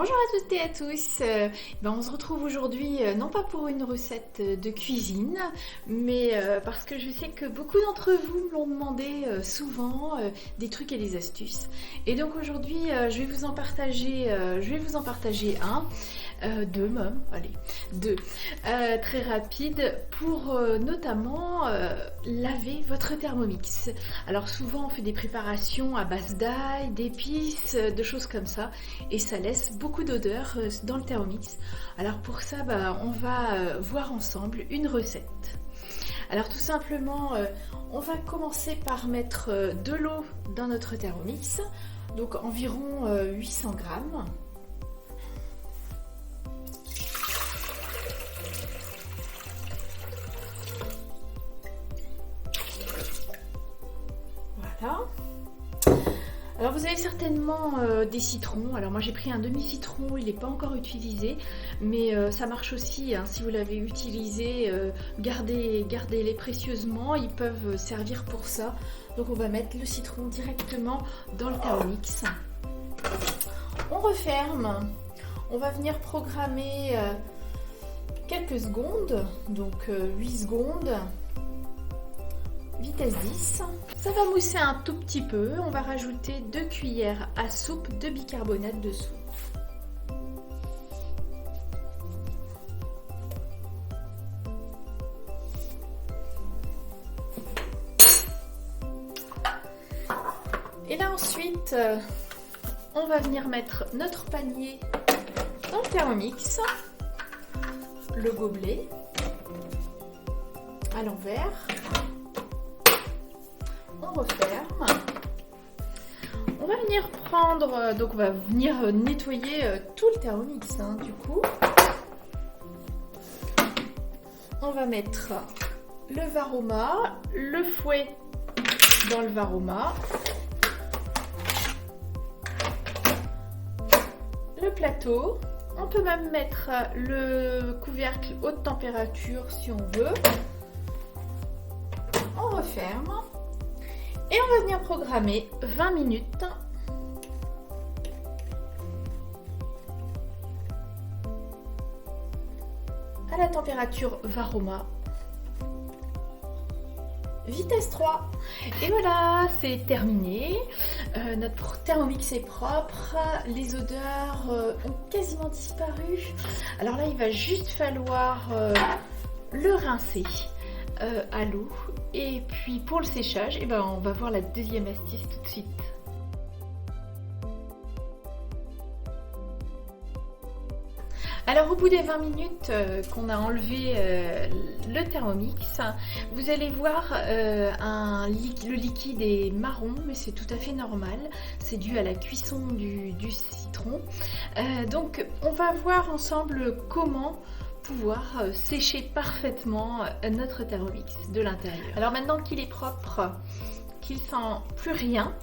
Bonjour à toutes et à tous. On se retrouve aujourd'hui non pas pour une recette de cuisine, mais parce que je sais que beaucoup d'entre vous me l'ont demandé souvent, des trucs et des astuces. Et donc aujourd'hui, je vais vous en partager un. Deux même, allez, deux, très rapide pour notamment laver votre Thermomix. Alors souvent on fait des préparations à base d'ail, d'épices, de choses comme ça et ça laisse beaucoup d'odeur dans le Thermomix. Alors pour ça, on va voir ensemble une recette. Alors tout simplement, on va commencer par mettre de l'eau dans notre Thermomix, donc environ 800 grammes. Voilà. Alors vous avez certainement des citrons. Alors moi j'ai pris un demi-citron, il n'est pas encore utilisé, mais ça marche aussi, hein. Si vous l'avez utilisé, gardez-les précieusement, ils peuvent servir pour ça. Donc on va mettre le citron directement dans le Thermomix. On referme, on va venir programmer quelques secondes, donc 8 secondes. Vitesse 10. Ça va mousser un tout petit peu. On va rajouter 2 cuillères à soupe de bicarbonate de soude. Et là ensuite, on va venir mettre notre panier dans le Thermomix, le gobelet à l'envers. On referme. On va venir prendre, donc on va venir nettoyer tout le Thermomix, hein, du coup. On va mettre le Varoma, le fouet dans le Varoma, le plateau. On peut même mettre le couvercle haute température si on veut. On referme. Et on va venir programmer 20 minutes à la température Varoma. Vitesse 3. Et voilà, c'est terminé. Notre Thermomix est propre. Les odeurs ont quasiment disparu. Alors là, il va juste falloir le rincer à l'eau. Et puis pour le séchage, on va voir la deuxième astuce tout de suite. Alors au bout des 20 minutes qu'on a enlevé le Thermomix, vous allez voir le liquide est marron, mais c'est tout à fait normal. C'est dû à la cuisson du citron. Donc on va voir ensemble comment pouvoir sécher parfaitement notre Thermomix de l'intérieur. Alors maintenant qu'il est propre, qu'il sent plus rien,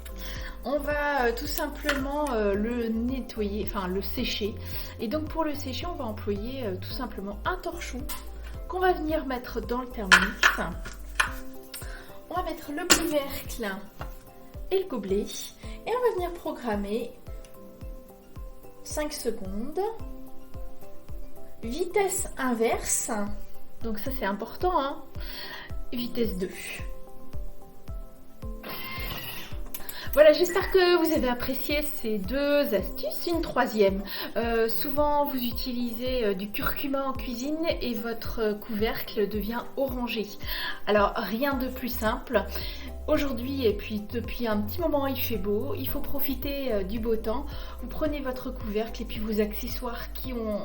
on va tout simplement le nettoyer, enfin le sécher. Et donc pour le sécher, on va employer tout simplement un torchon qu'on va venir mettre dans le Thermomix. On va mettre le couvercle et le gobelet et on va venir programmer 5 secondes. Vitesse inverse, donc ça c'est important, hein. Vitesse 2. Voilà, j'espère que vous avez apprécié ces deux astuces. Une troisième, souvent vous utilisez du curcuma en cuisine et votre couvercle devient orangé. Alors rien de plus simple. Aujourd'hui et puis depuis un petit moment il fait beau, il faut profiter du beau temps. Vous prenez votre couvercle et puis vos accessoires qui ont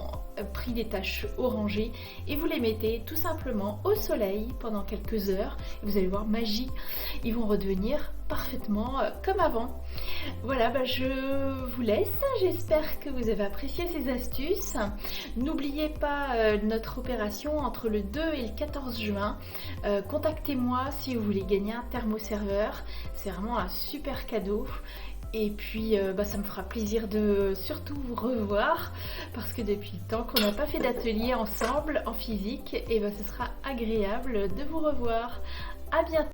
pris des taches orangées et vous les mettez tout simplement au soleil pendant quelques heures. Et vous allez voir, magie, ils vont redevenir parfaitement comme avant. Voilà, je vous laisse. J'espère que vous avez apprécié ces astuces. N'oubliez pas notre opération entre le 2 et le 14 juin. Contactez-moi si vous voulez gagner un thermoserveur. C'est vraiment un super cadeau. Et puis ça me fera plaisir de surtout vous revoir parce que depuis le temps qu'on n'a pas fait d'atelier ensemble en physique, et ce sera agréable de vous revoir. À bientôt.